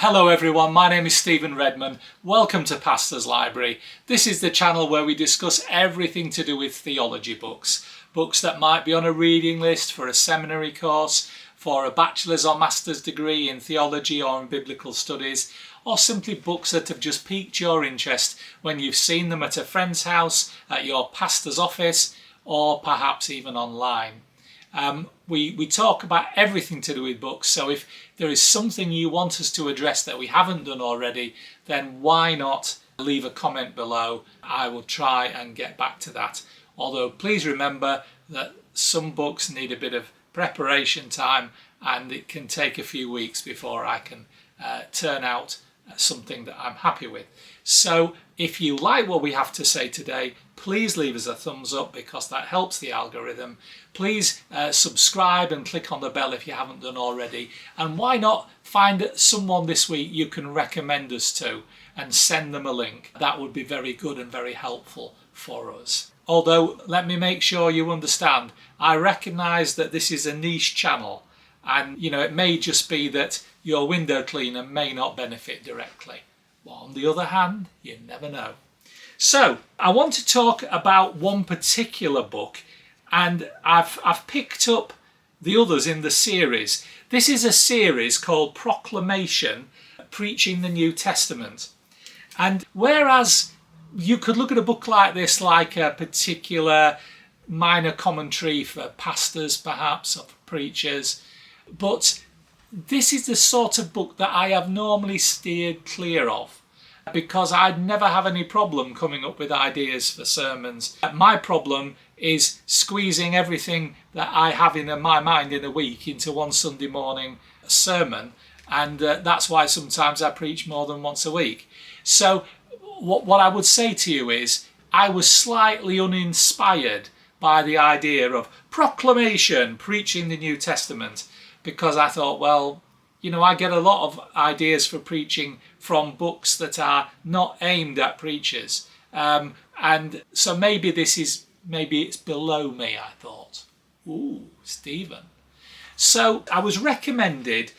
Hello everyone, my name is Stephen Redman. Welcome to Pastor's Library. This is the channel where we discuss everything to do with theology books. Books that might be on a reading list for a seminary course, for a bachelor's or master's degree in theology or in biblical studies, or simply books that have just piqued your interest when you've seen them at a friend's house, at your pastor's office, or perhaps even online. We talk about everything to do with books, so if there is something you want us to address that we haven't done already, then why not leave a comment below? I will try and get back to that. Although please remember that some books need a bit of preparation time and it can take a few weeks before I can turn out something that I'm happy with. So if you like what we have to say today, please leave us a thumbs up because that helps the algorithm. Please subscribe and click on the bell if you haven't done already. And why not find someone this week you can recommend us to and send them a link. That would be very good and very helpful for us. Although, let me make sure you understand, I recognise that this is a niche channel and it may just be that your window cleaner may not benefit directly. But on the other hand, you never know. So I want to talk about one particular book, and I've picked up the others in the series. This is a series called Proclamation, Preaching the New Testament. And whereas you could look at a book like this like a particular minor commentary for pastors perhaps, or for preachers, but this is the sort of book that I have normally steered clear of because I'd never have any problem coming up with ideas for sermons. My problem is squeezing everything that I have in my mind in a week into one Sunday morning sermon, and that's why sometimes I preach more than once a week. So what I would say to you is I was slightly uninspired by the idea of proclamation, preaching the New Testament, because I thought, well, I get a lot of ideas for preaching from books that are not aimed at preachers. And so maybe it's below me, I thought. Ooh, Stephen. So I was recommended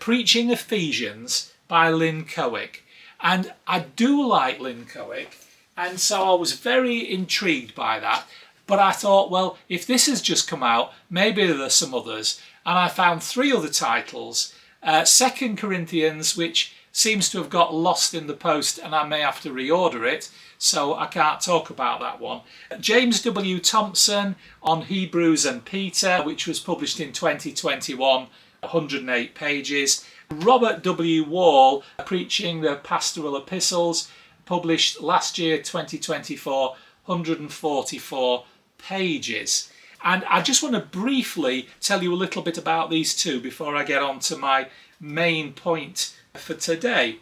Preaching Ephesians by Lynn Cohick. And I do like Lynn Cohick. And so I was very intrigued by that. But I thought, well, if this has just come out, maybe there's some others. And I found 3 other titles. 2 Corinthians, which seems to have got lost in the post and I may have to reorder it, so I can't talk about that one. James W. Thompson on Hebrews and Peter, which was published in 2021, 108 pages. Robert W. Wall, Preaching the Pastoral Epistles, published last year, 2024, 144 pages. And I just want to briefly tell you a little bit about these two before I get on to my main point for today.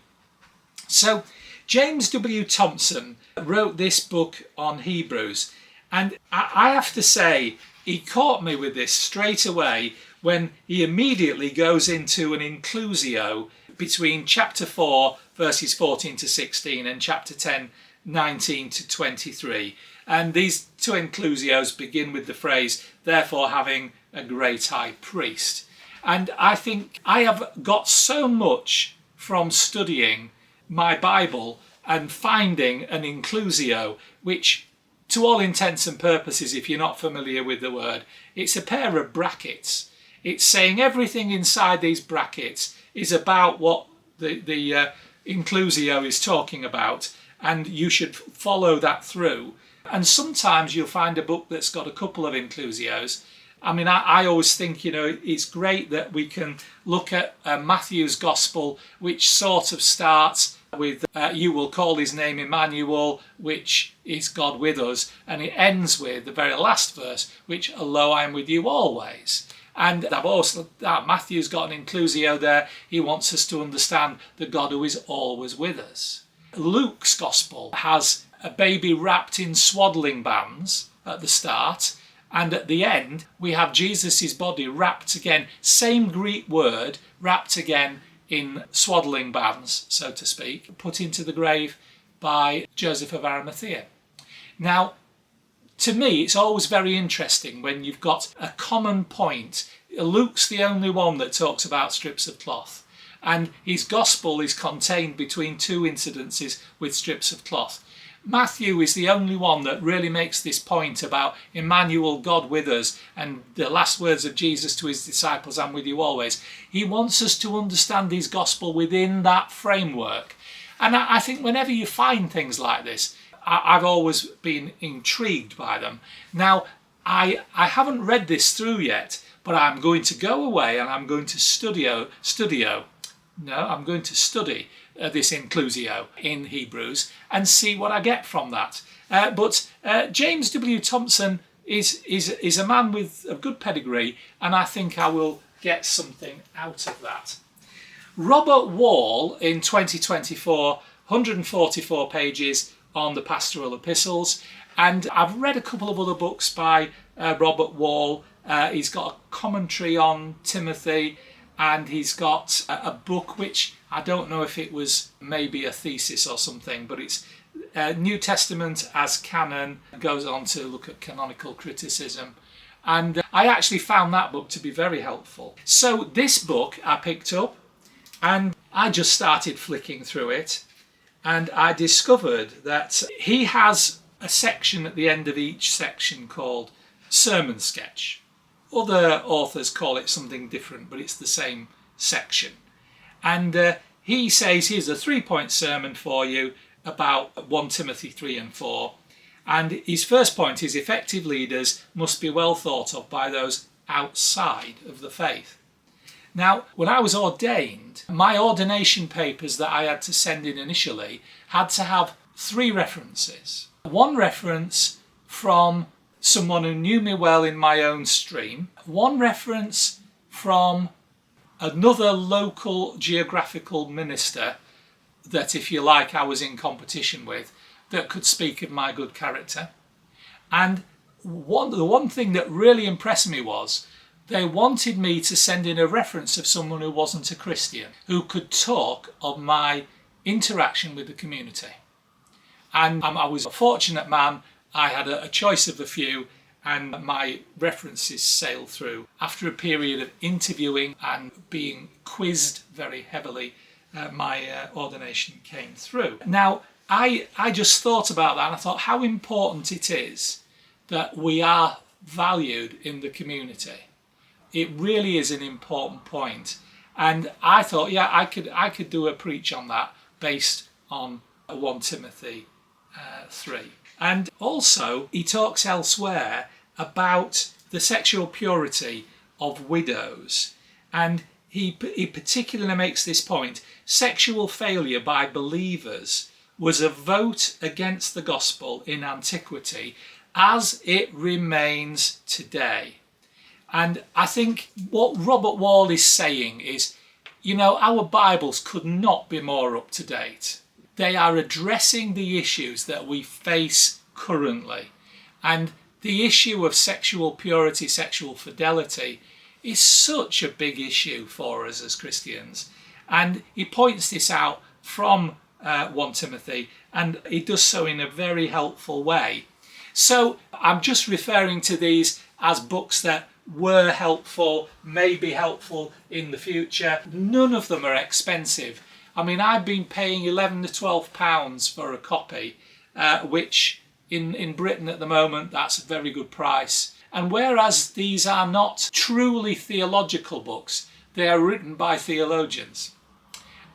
So James W. Thompson wrote this book on Hebrews, and I have to say he caught me with this straight away when he immediately goes into an inclusio between chapter 4 verses 14 to 16 and chapter 10 19 to 23. And these two inclusios begin with the phrase, therefore having a great high priest. And I think I have got so much from studying my Bible and finding an inclusio, which to all intents and purposes, if you're not familiar with the word, it's a pair of brackets. It's saying everything inside these brackets is about what the inclusio is talking about, and you should follow that through. And sometimes you'll find a book that's got a couple of inclusios. I mean, I always think, it's great that we can look at Matthew's Gospel, which sort of starts with, you will call his name Emmanuel, which is God with us. And it ends with the very last verse, which, lo, I am with you always. And Matthew's got an inclusio there. He wants us to understand the God who is always with us. Luke's Gospel has a baby wrapped in swaddling bands at the start, and at the end we have Jesus's body wrapped again, same Greek word, wrapped again in swaddling bands, so to speak, put into the grave by Joseph of Arimathea. Now, to me, it's always very interesting when you've got a common point. Luke's the only one that talks about strips of cloth. and his gospel is contained between two incidences with strips of cloth. Matthew is the only one that really makes this point about Emmanuel, God with us, and the last words of Jesus to his disciples, I'm with you always. He wants us to understand his gospel within that framework. And I think whenever you find things like this, I've always been intrigued by them. Now, I haven't read this through yet, but I'm going to go away and I'm going to study this inclusio in Hebrews and see what I get from that. But James W. Thompson is a man with a good pedigree, and I think I will get something out of that. Robert Wall in 2024, 144 pages on the pastoral epistles, and I've read a couple of other books by Robert Wall. He's got a commentary on Timothy, and he's got a book which I don't know if it was maybe a thesis or something, but it's New Testament as canon, goes on to look at canonical criticism. And I actually found that book to be very helpful. So this book I picked up and I just started flicking through it, and I discovered that he has a section at the end of each section called Sermon Sketch. Other authors call it something different, but it's the same section. And he says, here's a 3-point sermon for you about 1 Timothy 3 and 4. And his first point is effective leaders must be well thought of by those outside of the faith. Now, when I was ordained, my ordination papers that I had to send in initially had to have 3 references. One reference from someone who knew me well in my own stream, one reference from another local geographical minister that, if you like, I was in competition with, that could speak of my good character. And the one thing that really impressed me was they wanted me to send in a reference of someone who wasn't a Christian, who could talk of my interaction with the community. And I was a fortunate man. I had a choice of a few, and my references sailed through. After a period of interviewing and being quizzed very heavily, my ordination came through. Now, I just thought about that, and I thought how important it is that we are valued in the community. It really is an important point. And I thought, yeah, I could do a preach on that based on 1 Timothy 3. And also, he talks elsewhere about the sexual purity of widows. And he particularly makes this point: sexual failure by believers was a vote against the gospel in antiquity, as it remains today. And I think what Robert Wall is saying is, our Bibles could not be more up to date. They are addressing the issues that we face currently. And the issue of sexual purity, sexual fidelity, is such a big issue for us as Christians. And he points this out from 1 Timothy, and he does so in a very helpful way. So I'm just referring to these as books that were helpful, may be helpful in the future. None of them are expensive. I mean, I've been paying £11 to £12 for a copy, which in Britain at the moment, that's a very good price. And whereas these are not truly theological books, they are written by theologians.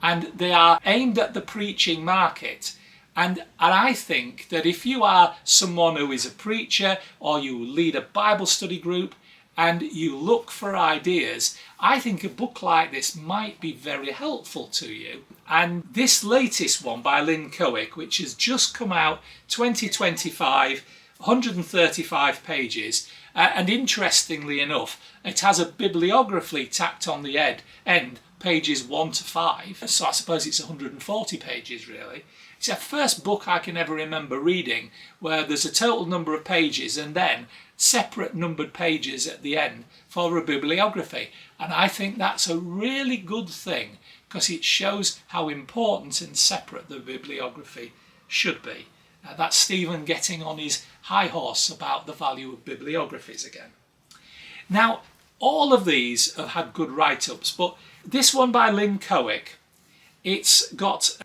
And they are aimed at the preaching market. And I think that if you are someone who is a preacher, or you lead a Bible study group, and you look for ideas, I think a book like this might be very helpful to you. And this latest one by Lynn Cohick, which has just come out 2025, 135 pages, and interestingly enough, it has a bibliography tacked on the end, pages 1 to 5, so I suppose it's 140 pages really. It's the first book I can ever remember reading where there's a total number of pages and then separate numbered pages at the end for a bibliography. And I think that's a really good thing because it shows how important and separate the bibliography should be. That's Stephen getting on his high horse about the value of bibliographies again. Now, all of these have had good write-ups, but This one by Lynn Cohick, it's got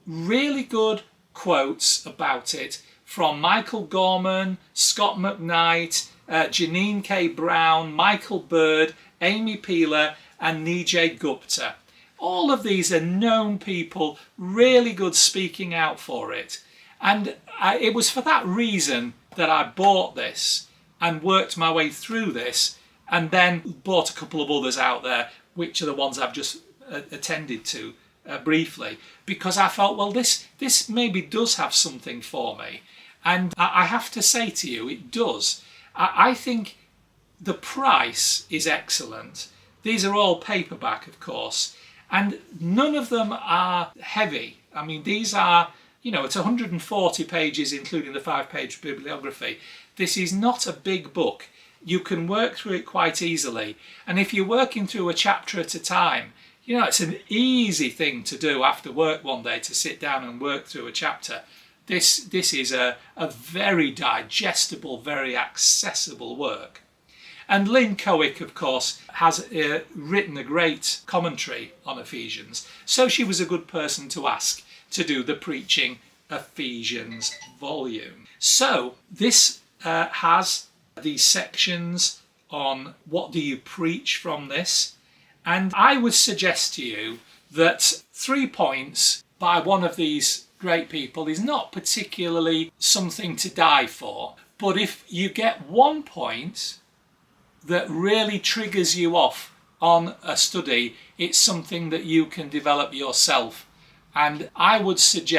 really good quotes about it from Michael Gorman, Scott McKnight, Janine K. Brown, Michael Bird, Amy Peeler and Nijay Gupta. All of these are known people, really good speaking out for it. And it was for that reason that I bought this and worked my way through this, and then bought a couple of others out there, which are the ones I've just attended to briefly, because I felt, well, this maybe does have something for me. And I have to say to you, it does. I think the price is excellent. These are all paperback, of course, and none of them are heavy. I mean, these are, it's 140 pages, including the 5-page bibliography. This is not a big book. You can work through it quite easily. And if you're working through a chapter at a time, it's an easy thing to do after work one day, to sit down and work through a chapter. This is a very digestible, very accessible work. And Lynn Cohick, of course, has written a great commentary on Ephesians, so she was a good person to ask to do the Preaching Ephesians volume. So this has these sections on what do you preach from this, and I would suggest to you that 3 points by one of these great people is not particularly something to die for, but if you get 1 point that really triggers you off on a study, it's something that you can develop yourself. And I would think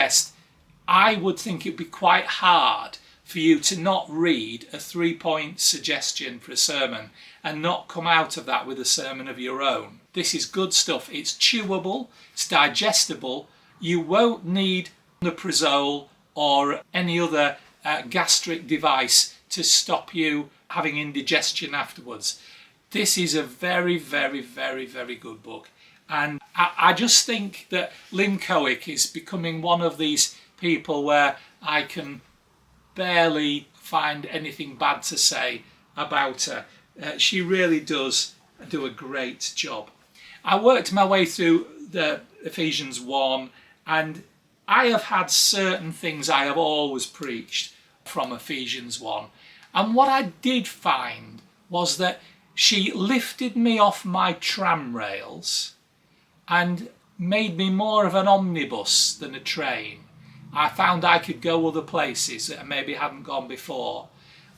it'd be quite hard for you to not read a 3-point suggestion for a sermon and not come out of that with a sermon of your own. This is good stuff. It's chewable, it's digestible. You won't need omeprazole or any other gastric device to stop you having indigestion afterwards. This is a very, very, very, very good book. And I just think that Lynn Cohick is becoming one of these people where I can barely find anything bad to say about her. She really does do a great job. I worked my way through the Ephesians 1, and I have had certain things I have always preached from Ephesians 1. And what I did find was that she lifted me off my tram rails and made me more of an omnibus than a train. I found I could go other places that I maybe hadn't gone before,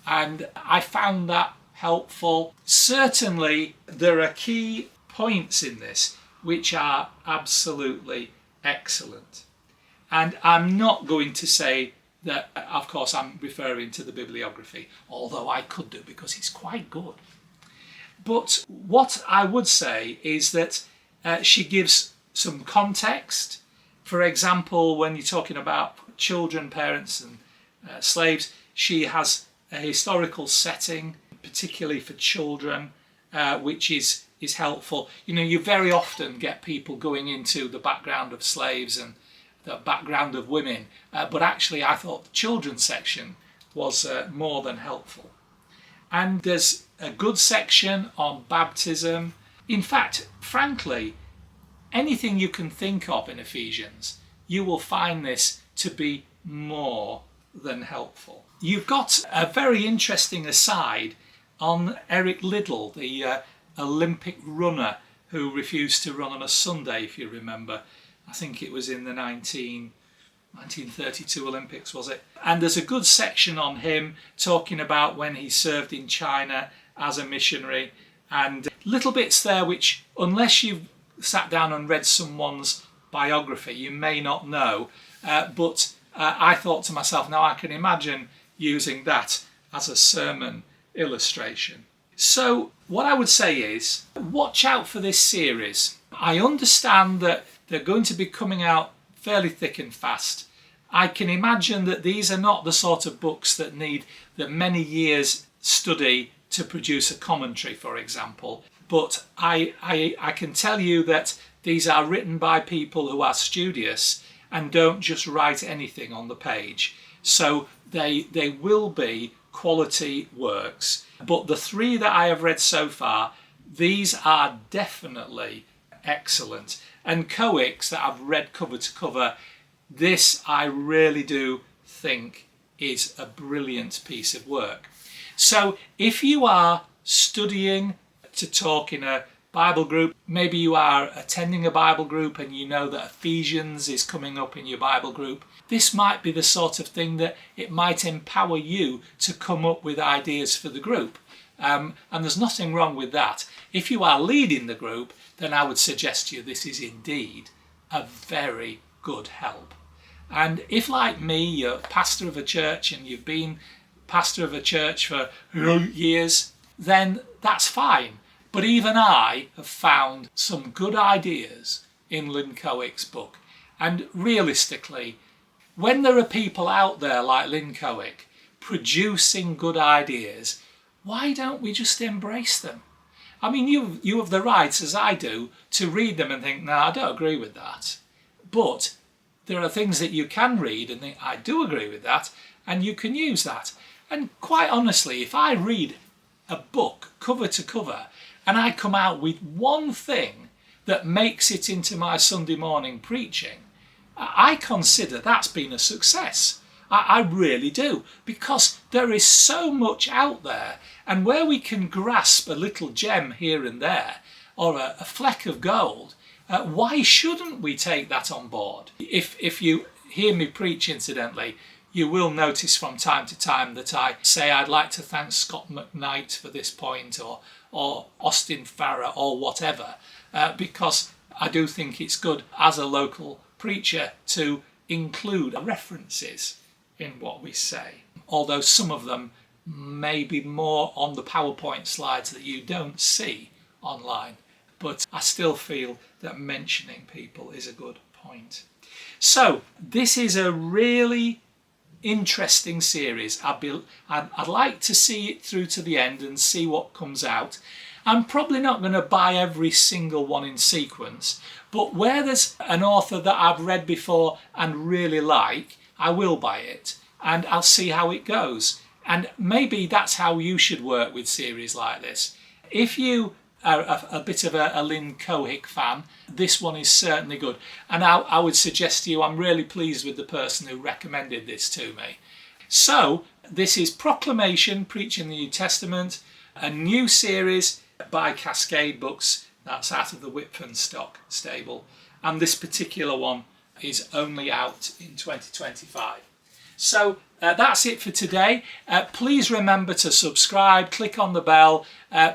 and I found that helpful. Certainly there are key points in this which are absolutely excellent. And I'm not going to say that, of course, I'm referring to the bibliography, although I could do because it's quite good. But what I would say is that she gives some context. For example, when you're talking about children, parents and slaves, she has a historical setting, particularly for children, which is helpful. You very often get people going into the background of slaves and the background of women, but actually I thought the children's section was more than helpful. And there's a good section on baptism. In fact, frankly, anything you can think of in Ephesians, you will find this to be more than helpful. You've got a very interesting aside on Eric Liddell, the Olympic runner who refused to run on a Sunday, if you remember. I think it was in the 1932 Olympics, was it? And there's a good section on him talking about when he served in China as a missionary, and little bits there which, unless you've sat down and read someone's biography, you may not know. But I thought to myself, now I can imagine using that as a sermon illustration. So what I would say is, watch out for this series. I understand that they're going to be coming out fairly thick and fast. I can imagine that these are not the sort of books that need the many years study to produce a commentary, for example. But I can tell you that these are written by people who are studious and don't just write anything on the page. So they will be quality works. But the 3 that I have read so far, these are definitely excellent. And Coex that I've read cover to cover, this I really do think is a brilliant piece of work. So if you are studying to talk in a Bible group, maybe you are attending a Bible group and you know that Ephesians is coming up in your Bible group, this might be the sort of thing that it might empower you to come up with ideas for the group. And there's nothing wrong with that. If you are leading the group, then I would suggest to you this is indeed a very good help. And if, like me, you're pastor of a church and you've been pastor of a church for years, then that's fine. But even I have found some good ideas in Lynn Coeck's book. And realistically, when there are people out there like Lynn Coeck producing good ideas, why don't we just embrace them? I mean, you have the right, as I do, to read them and think, no, I don't agree with that. But there are things that you can read and think, I do agree with that, and you can use that. And quite honestly, if I read a book cover to cover and I come out with one thing that makes it into my Sunday morning preaching, I consider that's been a success. I really do, because there is so much out there, and where we can grasp a little gem here and there, or a fleck of gold, why shouldn't we take that on board? If you hear me preach, incidentally, you will notice from time to time that I say I'd like to thank Scott McKnight for this point, or Austin Farrer, or whatever, because I do think it's good as a local preacher to include references in what we say, although some of them may be more on the PowerPoint slides that you don't see online. But I still feel that mentioning people is a good point. So this is a really interesting series. I'd like to see it through to the end and see what comes out. I'm probably not going to buy every single one in sequence, but where there's an author that I've read before and really like, I will buy it and I'll see how it goes. And maybe that's how you should work with series like this. If you are a bit of a Lynn Coeck fan, this one is certainly good. And I would suggest to you, I'm really pleased with the person who recommended this to me. So this is Proclamation, Preaching the New Testament, a new series by Cascade Books. That's out of the Whitford Stock stable. And this particular one is only out in 2025. So that's it for today. Please remember to subscribe, click on the bell.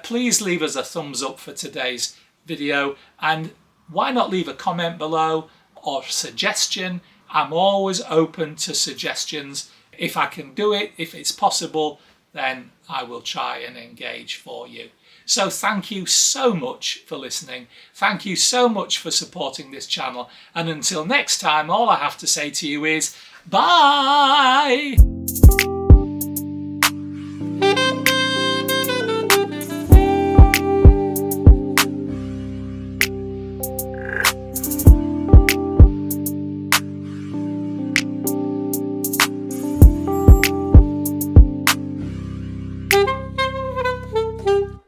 Please leave us a thumbs up for today's video. And why not leave a comment below or suggestion? I'm always open to suggestions. If I can do it, if it's possible, then I will try and engage for you. So thank you so much for listening. Thank you so much for supporting this channel. And until next time, all I have to say to you is bye.